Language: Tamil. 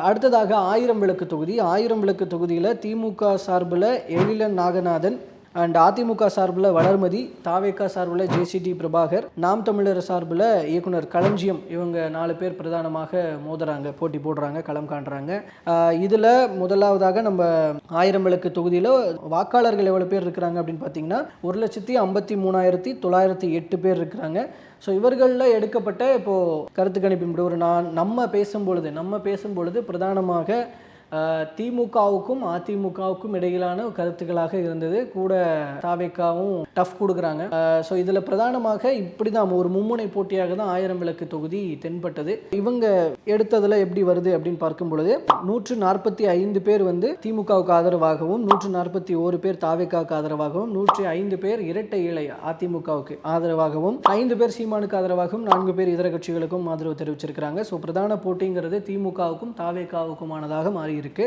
அடுத்ததாக ஆயிரம் விளக்கு தொகுதி. ஆயிரம் விளக்கு தொகுதியில் திமுக சார்பில் எழிலன் நாகநாதன் அண்ட் அதிமுக சார்பில் வளர்மதி, தாவேகா சார்பில் ஜேசிடி பிரபாகர், நாம் தமிழர் சார்பில் இயக்குனர் களஞ்சியம், இவங்க 4 பேர் பிரதானமாக மோதுறாங்க, போட்டி போடுறாங்க, களம் காண்றாங்க. இதில் முதலாவதாக நம்ம ஆயிரம் விளக்கு தொகுதியில் வாக்காளர்கள் எவ்வளோ பேர் இருக்கிறாங்க அப்படின்னு பார்த்தீங்கன்னா 1,53,908 பேர் இருக்கிறாங்க. ஸோ இவர்களில் எடுக்கப்பட்ட இப்போது கருத்து கணிப்பின் ஒரு நம்ம பேசும்பொழுது பிரதானமாக திமுகவுக்கும் அதிமுகவுக்கும் இடையிலான கருத்துக்களாக இருந்தது. கூட தாவேக்காவும் டஃப் கொடுக்குறாங்க. ஸோ இதில் பிரதானமாக இப்படி தான் ஒரு மும்முனை போட்டியாக தான் ஆயிரம் விளக்கு தொகுதி தென்பட்டது. இவங்க எடுத்ததில் எப்படி வருது அப்படின்னு பார்க்கும் பொழுது 145 பேர் வந்து திமுகவுக்கு ஆதரவாகவும், 141 பேர் தாவேக்காவுக்கு ஆதரவாகவும், 105 பேர் இரட்டை இலை அதிமுகவுக்கு ஆதரவாகவும், 5 பேர் சீமானுக்கு ஆதரவாகவும், 4 பேர் இதர கட்சிகளுக்கும் ஆதரவு தெரிவிச்சிருக்கிறாங்க. ஸோ பிரதான போட்டிங்கிறது திமுகவுக்கும் தாவேக்காவுக்குமானதாக மாறி இருக்கு.